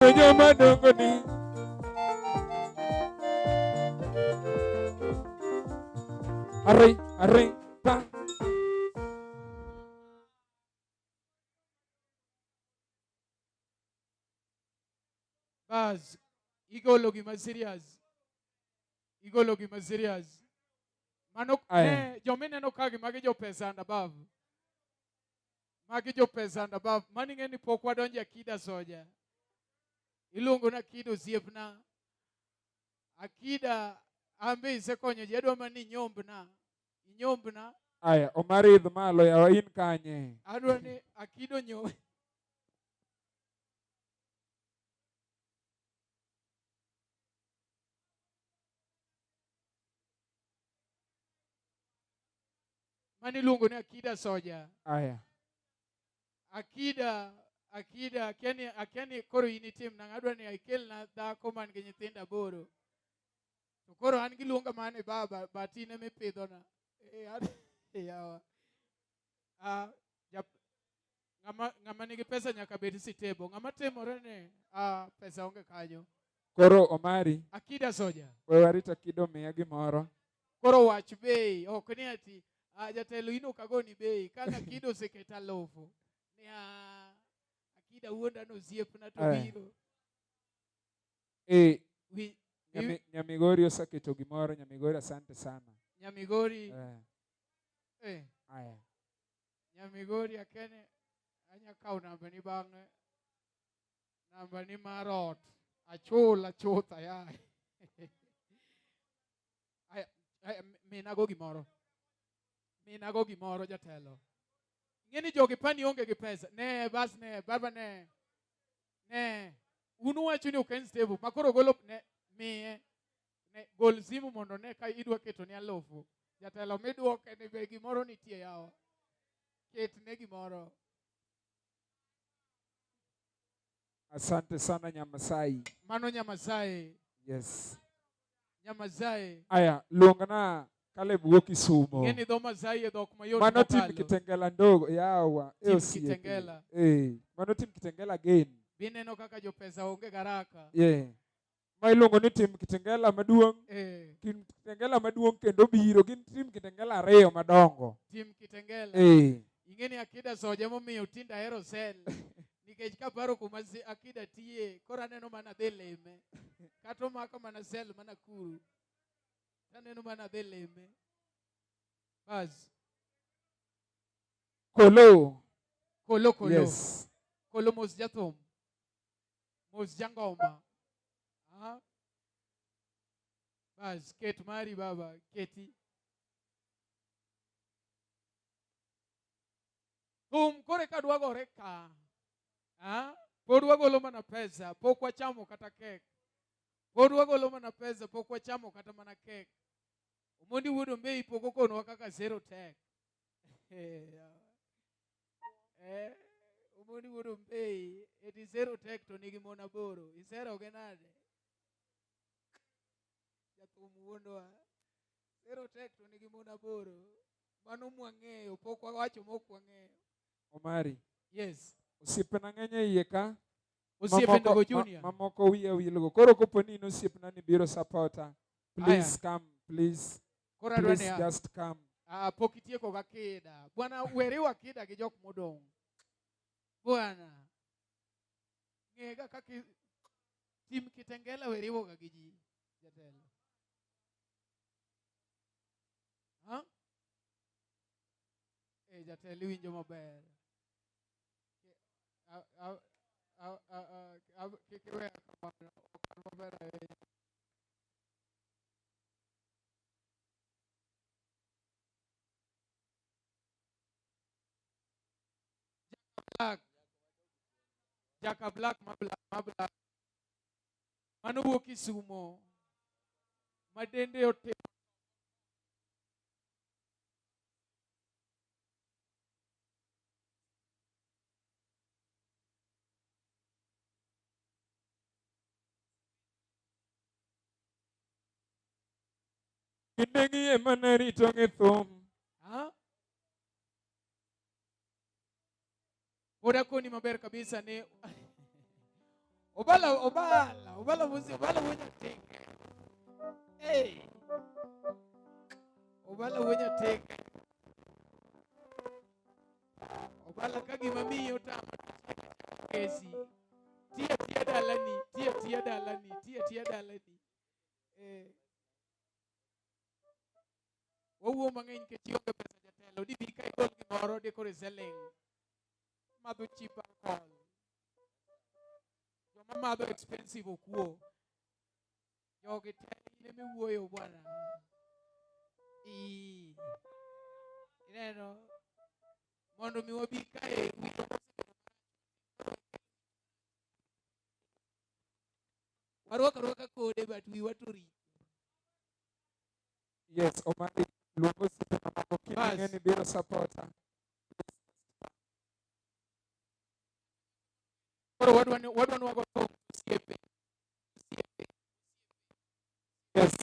Joma dongo ni arre pa. Bas, igolo gima serious. Igolo gima serious. Mano ne jomineno ka magi jo pesa and above. Magi jo pesa and above. Mani ng'eni pok wadonje akida soja. Iluongo na akida osiepna. Akida ambe isekonyo ji adwa mani inyombna. Inyombna. Aya, omari idh malo yawa in kanye. Adwa ni akido nyo. Mani luongo ni akida soja. Aya. Akida akiani koro in itim na adwa ni ikel na dhako man gi nyithindo 8. To koro an giluonga mane baba but in ema ipidhona. Yawa. Ng'ama nigi pesa nyaka bed sitebo. Ng'ama timore ne pesa onge kanyo. Koro omari. Akida soja. We warita kido miya gimoro. Koro wach bei. Ok ni ati jatelo ino kagoni bei. Kana kido oseketa lofo. Ni akida wuonda no osiepna to biro. Nyamigori osaketo gimoro. Nyamigori asante sana. Nyamigori. Aya. Nyamigori akene anya kawo namba ni bang'e. Namba ni mar ot. Achul chutha ya. Minago gimoro. Minago gimoro jatelo. Ng'eni jogi pani onge gi pesa. Ne bas ne baba ne. Ne unu wacho ni ok en stable. Makoro golo ne miye. Ne gol simu mondo ne ka idwa keto ni alofu. Jatelo midwoke ni be gimoro nitie yawa. Ket ne gimoro. Asante sana Nyamasai. Mano Nyamasai. Yes. Nyamasai. Aya, luongana Caleb wuok Isumo. Ng'eni dho Masai e dhok mayot mano tim Kitengela ndogo yawa. Tim Kitengela. Mano tim Kitengela again. Bineno kaka jo pesa onge garaka. Ma iluongo ni tim Kitengela maduong'. Kitengela maduong' kendo biro gin tim Kitengela 2 madongo. Tim Kitengela. Ing'eni akida soja momiyo tinda hero sel. Nikech kaparo kuma akida tiye koro aneno mana dhi lime. Kata omako mana sel mana kuru. Aneno mana dhi lime. Bas. Kolo. Yes. Kolo mos jathum. Mos jangoma. Bas, ket mari baba, keti. Kore kadwa gore ka. Pod wagolo mana pesa, pok wachamo kata kek. Pod wagolo mana pesa, pok wachamo kata mana kek. Omondi wuodo mbei pok okonwa kaka zero tek. Omondi wuodo mbei, eti zero tek to nigi mon 8. Isero ge nade? Jathum wuondowa. Zero tek to nigi mon 8. Mano mwang'eyo, pok wawacho mok wang'eyo. Omari. Yes. Osiepna ng'eny iye ka. Osiepe Ndogo Junior. Mamoko wiya wilgo. Koro koponi in osiepna ni biro supporta. Please come, please. Please just come. Pok itieko ga kida. Bwana weriwa kida gi jok modong'. Bwana. Ng'ega kaka tim Kitengela weriwo ga gi ji. Jatelo. Jatelo winjo maber. Kikiwe kamano okal maber ahinya. Jaka Black ma mano wuok Isumo. Madende ote Kindegi ema ne rito gi thum. Oda koni maber kabisa ne Obala wunya take. Hey. Obala wunya take. Obala kagi mami yota kesi. Tia dalani. Wowo mang'eny ke tiyo gi pesa jatelo di bi ka igol gimoro di kore selling madho cheap alcohol joma madho expensive okuo jogi te ine miwuoyo bwana ineno mondo mi wabi kae warwaka kode but wiwa to ri. Yes, Omari luongo sipe mamako king'e ni biro supporter. Koro wadwani wago thum osiepe. Yes.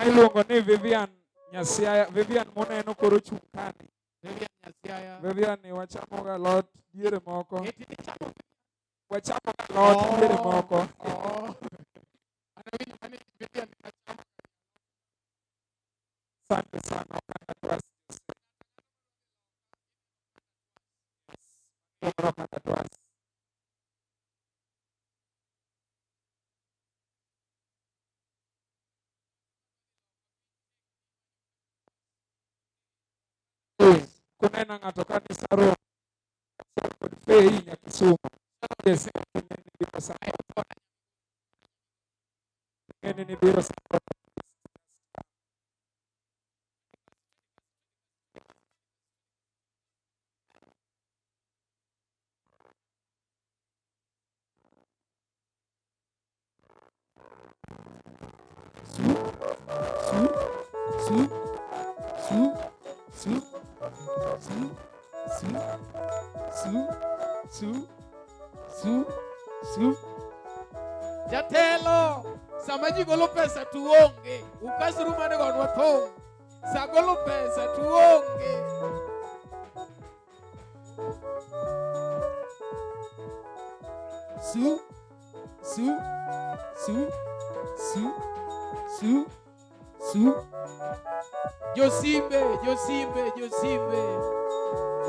Iluongo ni Vivian Nyasiaya. Vivian moneno koro chung' kani. Vivian Nyasiaya. Vivian ni wachamo ga lot diere moko. Wachamo ga lot diere moko. Asante sana. Kunena ng'ato kanisa ro kod fei Nyakisumu. Yes, ni biro support. Jatelo, sama ji golo pesa tuonge, ukasuru mane godwa thum, sa golo pesa tuonge. Josimbe.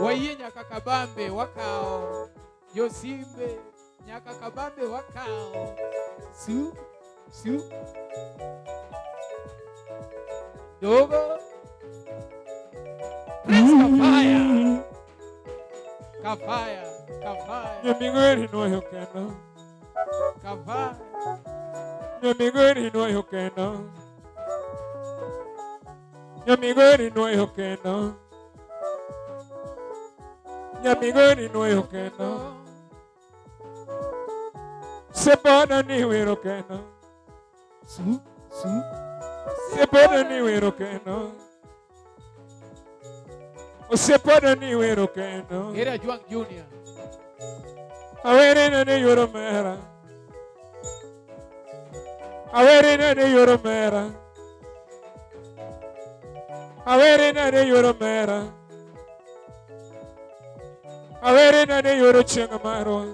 Wayie nyaka kabambe wakao. Josimbe nyaka kabambe wakao. Dogo. Kafaya. Nyamigori nuoyo kendo. Kafaya. Nyamigori nuoyo kendo. Nyamigori nuoyo kendo. Nyamigori nuoyo kendo. Sepona ni wero kendo. Sepona ni wero kendo. Sepona ni wero kendo. Era Juang Junior. Awere ne yoro mera. Awere ne yoro mera. Awere ne yoro mera. Awere ne yoro chenga maro.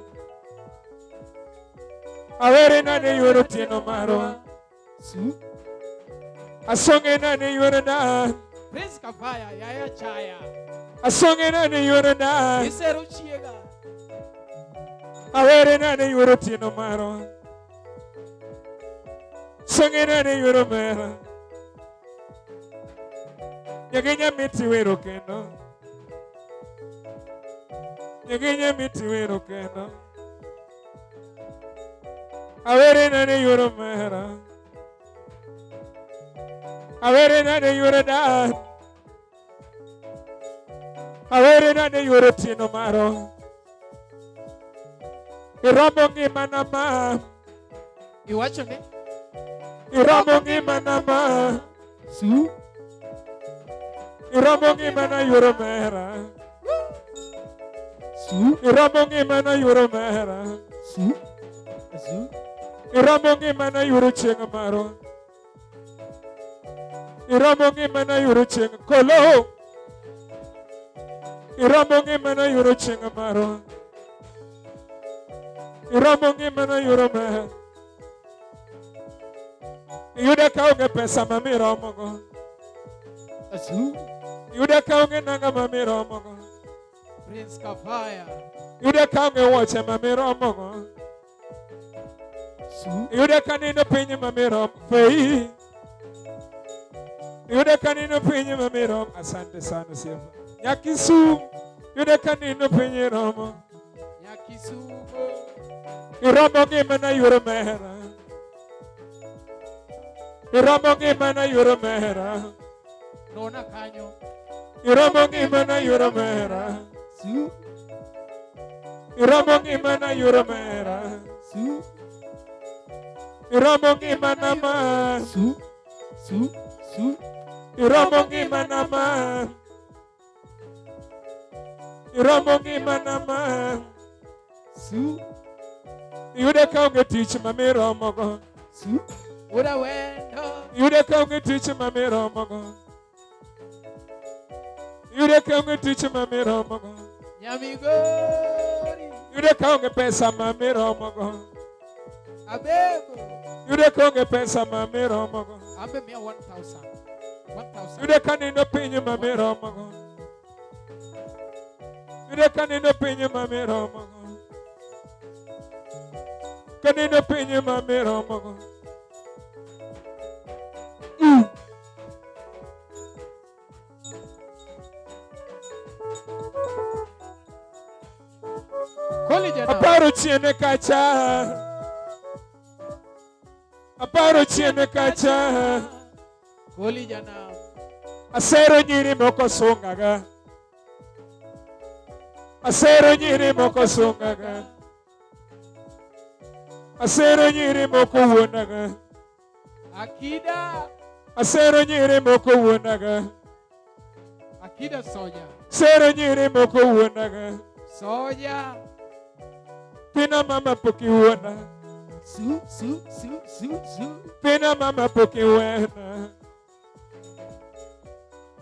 Awere ne yoro tieno maro. Asonge ne yoro na. Prince Kafaya yaya chaya. Asonge ne yoro na. Isero chiega. Awere ne yoro tieno maro. Songe ne yoro mera. Nyagenya miti wero kendo. Nyeginye mitiwero kendo. Awere nane yoro mera. Awere nane yoro da. Awere nane yoro tino maro. Iromo ngima na ma. Iwacho ni? Iromo ngima na ma. Su? Iromo ngima na yoro mera. Su? Iromo ngima na yoro mera. Su? Su? Iromo ngima na yoro chieng' maro. Iromo ngima na yoro chieng' kolo. Iromo ngima na yoro chieng' maro. Iromo ngima na yoro mera. Yuda ka onge pesa ma miromo go. Asu? Yuda ka onge nanga ma miromo go. Prince Kafaya. Yuda ka onge wuoche ma miromo go. Su? Yuda ka nindo piny ma miromo. Fei. Yuda ka nindo piny ma miromo. Asante sana siapa. Nyakisu. Yuda ka nindo piny romo. Nyakisumo. Iromo ngima na yoro mera. Iromo ngima na yoro mera. Nona kanyo. Iromo ngima na yoro mera. Su? Iromo ngima na yoro mera. Su? Iromo ngima na ma. Su? Su? Su? Iromo ngima na ma. Iromo ngima na ma. Su? Yuda ka onge tich ma miromo go. Su? Ura wendo. Yuda ka onge tich ma miromo go. Yuda ka onge tich ma miromo go. Nyamigori. Yuda ka onge pesa ma miromo go. Abebo. Yuda ka onge pesa ma miromo go. Ambe mia 1,000. 1,000. Yuda ka nindo piny ma miromo go. Yuda ka nindo piny ma miromo go. Ka nindo piny ma miromo go. Koli jana. Aparo chiene kacha. Aparo chiene kacha. Koli jana. Asero nyiri moko sungaga. Asero nyiri moko sungaga. Asero nyiri moko wuonaga. Akida. Asero nyiri moko wuonaga. Akida soja. Asero nyiri moko wuonaga. Soja. Pina mama poki wuona. Su. Pina mama poki wuona.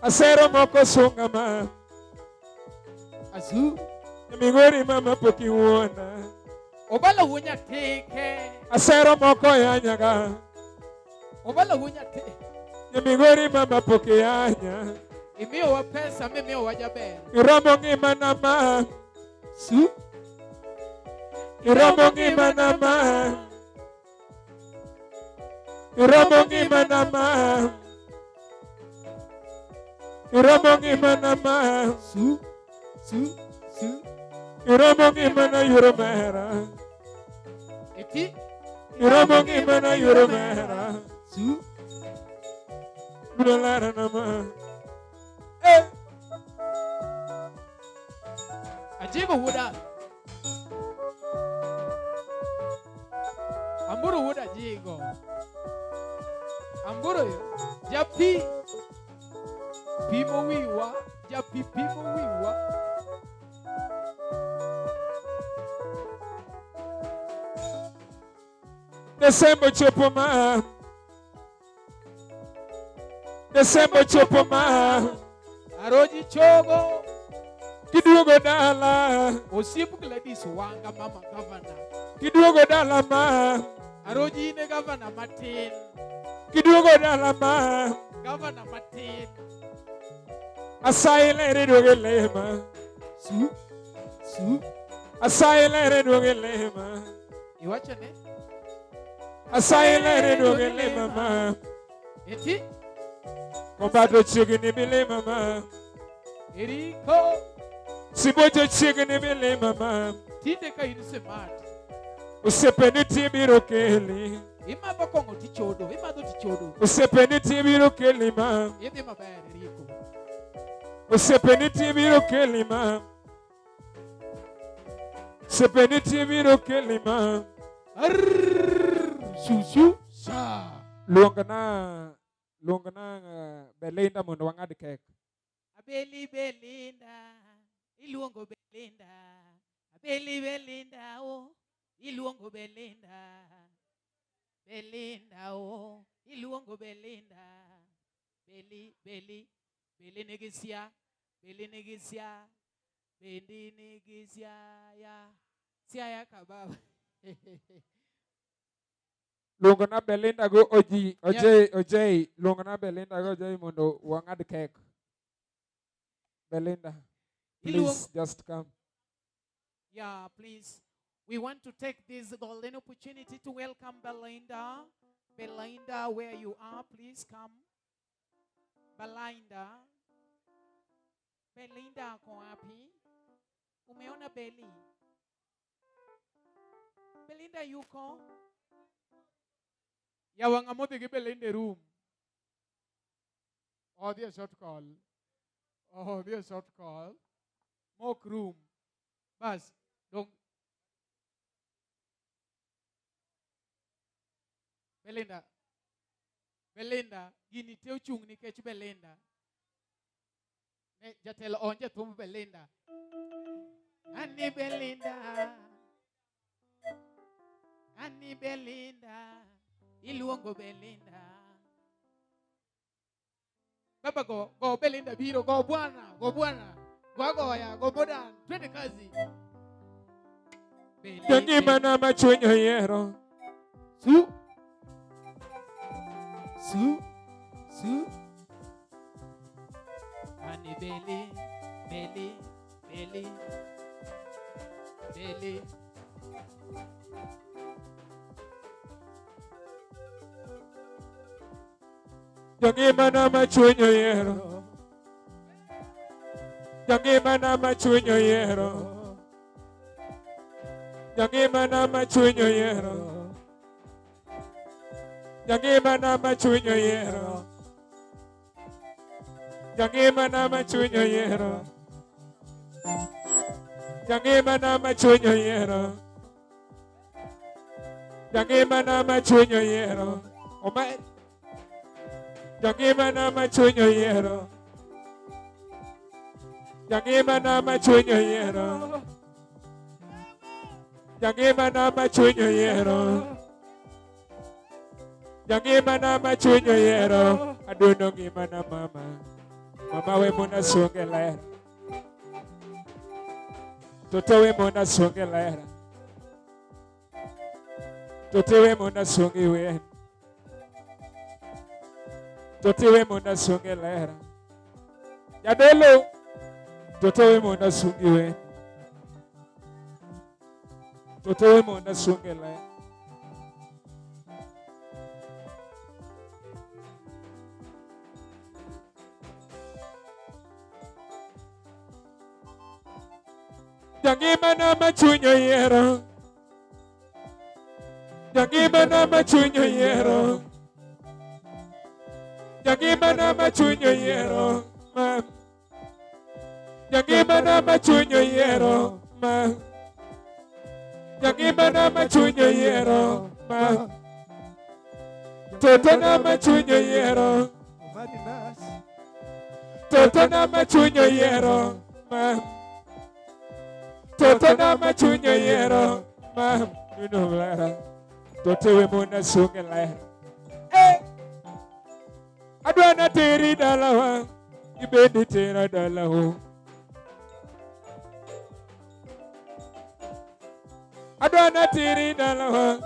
Asero moko sungama. Asu. Migori mama poki wuona. Obala wunya teke. Asero moko yanyaga. Obala wunya teke. Migori mama poki yanya. Imio wa pesa mimi wa jaber. Iromo ngima na ma. Su. Iromo ngima na ma. Iromo ngima na ma. Iromo ngima na ma. Su. Iromo ngima na yoro mera. Eti. Iromo ngima na yoro mera. Su. Budolara na ma. Ajigo wuda. Amburu wuda jigo. Amburu yo. Japi. Pimo wiwa. Japi pimo wiwa. Desembo chopo ma. Desembo chopo ma. Aroji chogo. Kiduogo dala. Osipu Gladys wanga mama governor. Kiduogo dala ma. Aroji ne governor Martin. Kiduogo dala ma. Governor Martin. Asaile redoge lema. Su. Asaile redoge lema. Iwacho ne? Asaile redoge lema ma. Eti? Kombato chigi ni bilema ma. Eriko. Sibojo chiegni milima mam. Tinde ka in smart. Osepeni tibiro keli. Imadho kong'o tichodo. Imadho tichodo. Osepeni tibiro keli mam. Idhi maber Rieko. Osepeni tibiro keli mam. Osepeni tibiro keli mam. Shushu sa. Luongana Belinda mondo wang'ad kek. Abeli Belinda. Iluongo Belinda. Abeli Belinda oh. Iluongo Belinda. Belinda oh. Iluongo Belinda. Beli negisia. Beli negisia. Bendi negisia ya. Siaya kababa. Luongana Belinda go Ojay. Luongana Belinda go Ojay mondo wang'ad kek. Belinda, please just come. Yeah, please. We want to take this golden opportunity to welcome Belinda. Belinda, where you are, please come. Belinda. Belinda ako wapi? Umeona Beli? Belinda yuko? Yawang mo digi Belinda room. Oh, there's a short call. Mock room. Bas, dong. Belinda, gini teo chung ni kech Belinda. Ne jatelo onje thum Belinda. Annie Belinda. Iluongo Belinda. Baba go Belinda biro, go bwana. Go agoya, go bodan. Twende kazi. Jangima na machunyo yero. Su. Ani Beli. Jangima na machunyo yero. Jangima na machunyo yero. Jangima na machunyo yero. Jangima na machunyo yero. Jangima na machunyo yero. Jangima na machunyo yero. Jangima na machunyo yero. Omai. Jangima na machunyo yero. Jangima na machunyo yero. Jangima na machunyo yero. Jangima na machunyo yero. Aduno ngima na mama. Mama we mona songe lera. Toto we mona songe lera. Toto we mona songe wen. Toto we mona songe lera. Yadelo. Toto we mona songe wen. Toto we mona songe lera. Jangima na machunyo yero. Jangima na machunyo yero. Jangima na machunyo yero. Jangima na machunyo yero. Jangima na machunyo yero. Toto na machunyo yero. Toto na machunyo yero. Toto na machunyo yero. Toto we mona songe lera. Adwana teri dalawa. Ibendi tera dalawo. Adwana teri dalawa.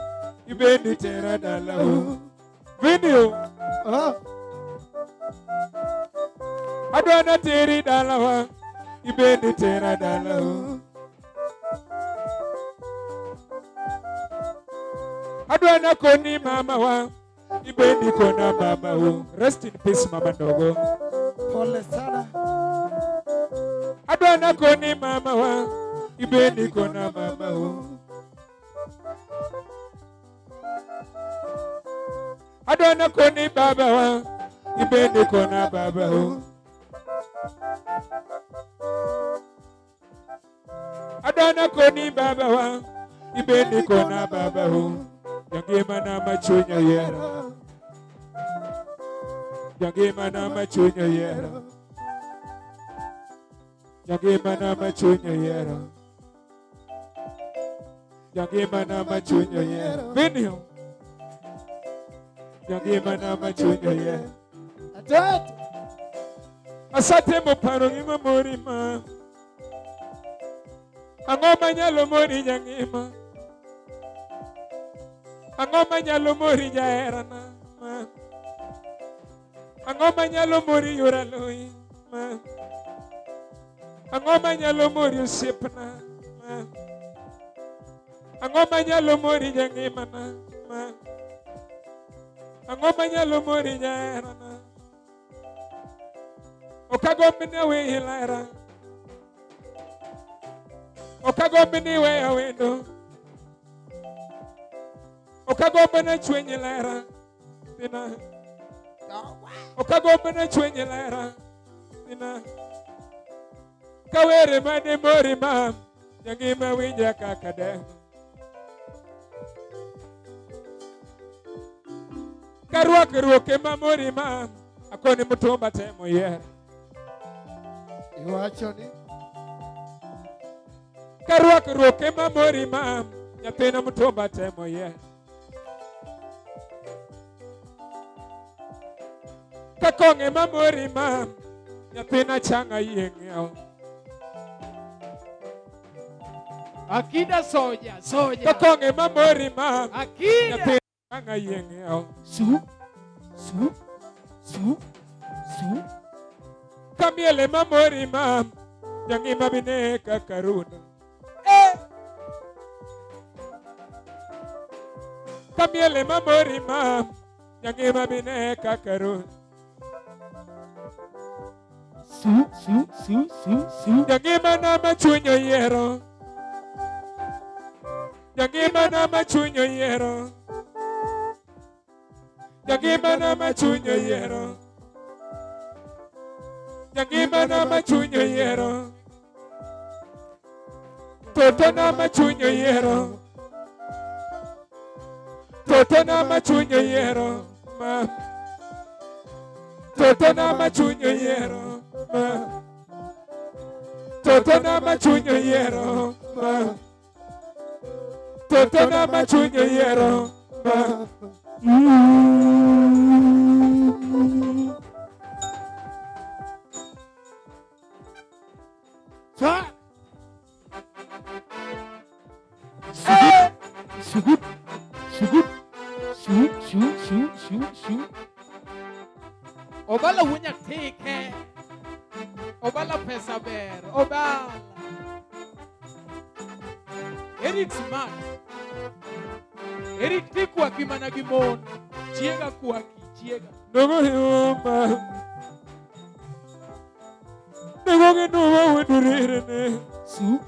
Ibendi tera dalawo. Video. Adwana teri dalawa. Ibendi tera dalawo. Adwana koni mama wa. Ibendi kona mama wa. Rest in peace mama ndogo. Pole sana. Adwana koni mama wa ibendi kona mama o. Adwana koni baba wa ibendi kona baba o. Adwana koni baba wa ibendi kona baba o. Yangema na machunya yera. Yangema na machunya yera. Yangema na machunya yera. Yangema na machunya yera. Vinyo. Yangema na machunya yera. Atatu. Asate mo paro ngima morima. Angoma nyalo mori yangema. Angoma nyalo mori jaera na. Angoma nyalo mori yoraloi. Angoma nyalo mori usipna. Angoma nyalo mori jangimana. Angoma nyalo mori jaerana. Okagombine we hilera. Okagombine we awendo. Okagombine chwenye lera. Tina. Okagombine chwenye lera. Tina. Kawere mane mori mam. Yangima winja kakade. Karuake mamori mam. Akoni mutumba temo yera. Iwachoni. Karuake mamori mam. Nyathina mutumba temo yera. Kakonge mamori mam. Nyathina changa yeng'eo. Akida soja. Kakonge mamori mam. Akida. Nyathina changa yeng'eo. Su. Kamiele mamori mam. Yangima bine kakaruna. Kamiele mamori mam. Yangima bine kakaruna. Su. Yangima na machunyo yero. Yangima na machunyo yero. Yangima na machunyo yero. Yangima na machunyo yero. Toto na machunyo yero. Toto na machunyo yero. Ma. Toto na machunyo yero. Ma. Toto na machunyo yero. Ma. Toto na machunyo yero. Ma. Su. Obala wunya tike. Obala pesa ber. Obala. Eric smart. Eric tikwa kimana gimon. Chiega kwa chiega. Ndogoo yoma. Ndogoo genuwa wendurene. Su.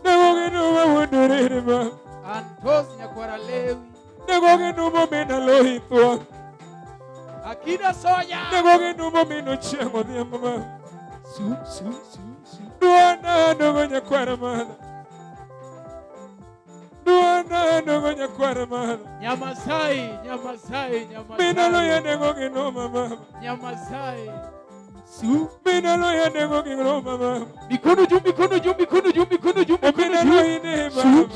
Ndogoo genuwa wendurene ma. Antos nyakwara lewi. Ndogoo genuwa mena lohithwa. Akida soya. Ndogoo genuwa mena chiengo dhiambo ma. Su. Duana ndogoo nyakwara mana. Duana ndogoo nyakwara mana. Nyamasai. Mena loya ndogoo genuwa mama. Nyamasai. Su. Mena loya ndogoo genuwa mama. Mikono juu. Mena loya ne mama.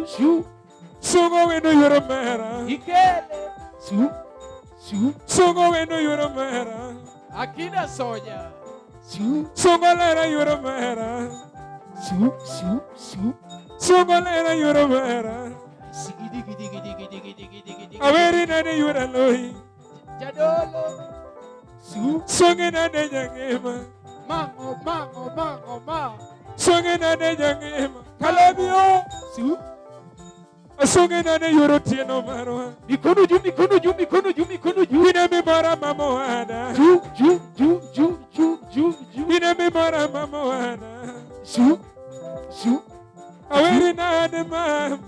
Su. Songo wendo yoro mera. Ikele. Su. Songo wendo yoro mera. Akida soja. Su. Songo lera yoro mera. Su. Songo lera yoro mera. Aweri nane yura lohi. Jadolo. Su. Songe nane jangema. Mango. Songe nane jangema. Kalabio. Su. Songe nane yoro tieno marwa. Mikono juu. Ina mi mara mamo ada. Ju. mora mama wana. Su. Su. Aweri na de mama.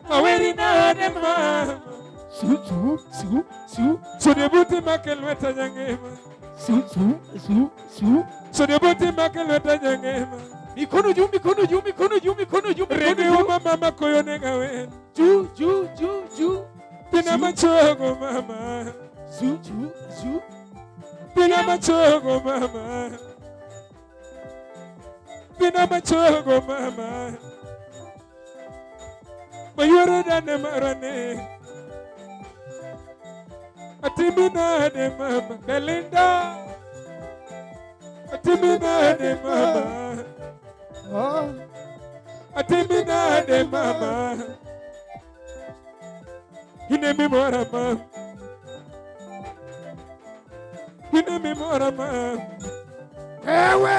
Aweri na de mama. Su. Su. Su. Su. So de buti makelweta nyangema. Su. Su. Su. Su. So de buti makelweta nyangema. Mikono juu, mikono juu, mikono juu, mikono juu, Rene mikono juu. mama koyo nengawe. Juu, juu, juu, juu. Pina machogo mama. Su. Su. Su. Pina machogo mama. Pina machogo mama. Mayoro dane marane. Atimina de mama. Belinda. Atimina de mama. Ah. Atimina de mama. Hinemi mora mama. Hinemi mora mama. Ewe.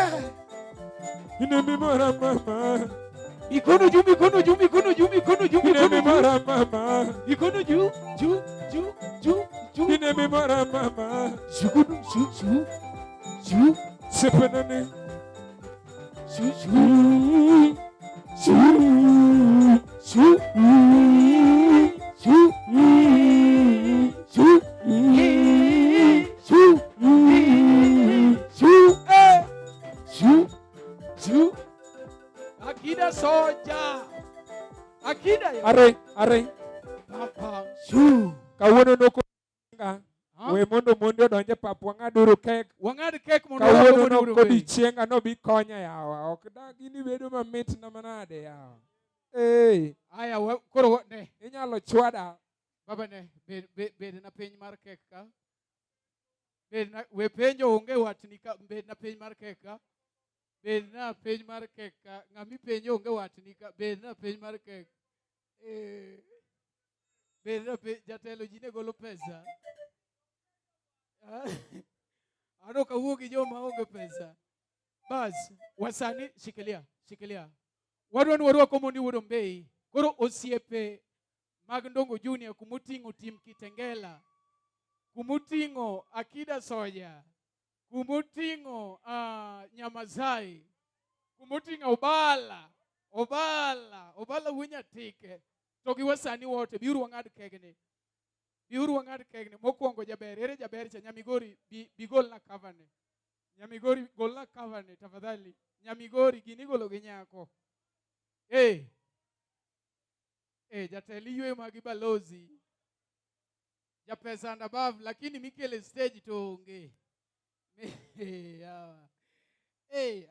Hinemi mora mama. Mikono juu, mikono juu, mikono juu, mikono juu, mikono Hinemi juu. mora mama. Mikono juu, juu, juu, juu, juu. Hinemi mora mama. Su. Su. Su. Su. Sepenani. Su. Su. Su. Su. Su. Su. Su. Su. Su. Su. Akida soja. Akida ya. Are. Papa. Su. Kawuono noko nga. Huh? We mondo mondo odonje papu ng'aduru kek. Wang'ad kek mondo Kawuono wago no uru kodi bei. chienga no bi konya yawa. Ok da gini bedo mamit na manade yawa. Hey, Aya, koro ne. inyalo chwada. Baba ne, bed na piny mar kek ka. Bed na, we penjo onge watni ka, bed na piny mar kek ka. Bed na piny mar kek ka. Ng'ami penjo onge watni ka, bed na piny mar kek. Bed na piny, jatelo ji ne golo pesa. Ano kawuok gi joma onge pesa. Bas, wasani, shikilia. Wadwa ni warwako mondi wuod Ombei. Koro osiepe mag Ndongo Junior kumuting'o tim Kitengela, kumuting'o Akida Soja, kumuting'o Nyamazai, kumuting'o Obala Wunyatike. To gi wasani wote biuru wang'ad kegni. Mokwongo jaber, ere jaber cha Nyamigori bi golna kavane. Nyamigori golna kavane tafadhali. Nyamigori gini golo gi nyako. Jateli yue magi balozi. Japesa and above lakini mikele stage to onge.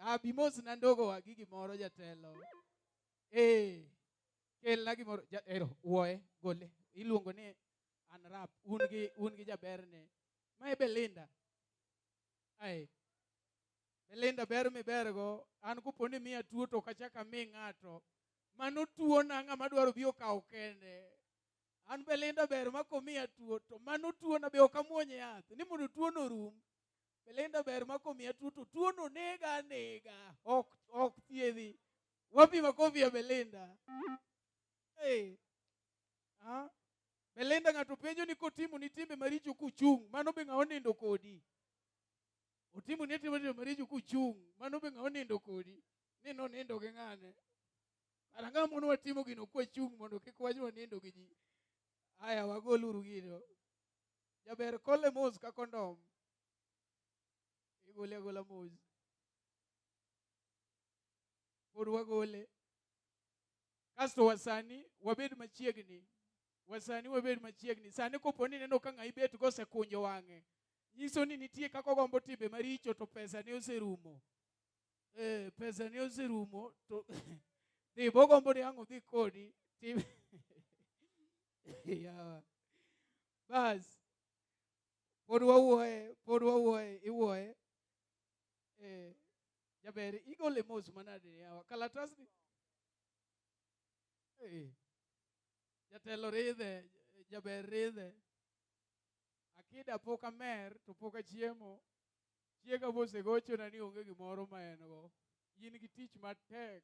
Abimos na ndogo wa gigi moro jatelo. Kel na gimoro ero uoe gole. Iluongo ni anrap un gi jaberne. Mae Belinda. Belinda ber mi bergo. An kuponi miya tuo to kachaka mi ng'ato. Mano tuo na ng'ama dwaro bi okaw kende. An Belinda ber mako miya tuo to mano tuo na be okamuonye yath. Ni mondo tuo no rum. Belinda ber mako miya tuo to tuo no nega. Ok thiedhi. Wapi makofi ya Belinda? Belinda ng'ato penjo ni kotimo ni timbe maricho kuchung'. Mano be ng'a onindo kodi. Otimo ni timbe maricho kuchung'. Mano be ng'a onindo kodi. Ni no nindo gi ng'ane. Aranga mono watimo gino kwa chung' mondo kik wajwa nindo gi ji. Aya wagoluru gino. Jaber kole mos ka kondom. Igole agola mos. Pod wagole. Kasto wasani wabed machiegni. Sani koponi neno ka ng'ai bet gose kunjo wang'e. Nyiso ni nitie kako gombo timbe maricho to pesa ne oserumo. Pesa ne oserumo to Di bogombo ni ang'o dhi kodi. Yawa. Bas. Pod wawuoye, iwuoye. Jaber, igole mos manade yawa. Kalatas ni. Jatelo ridhe, jaber ridhe. Akida poka mer, to poka chiemo. Chiega bose gocho na ni onge gimoro ma en go. In gi tich matek.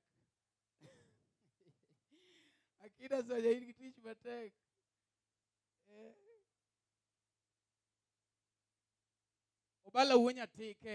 Akida Soja in gi tich matek. obala wuo nyathi ke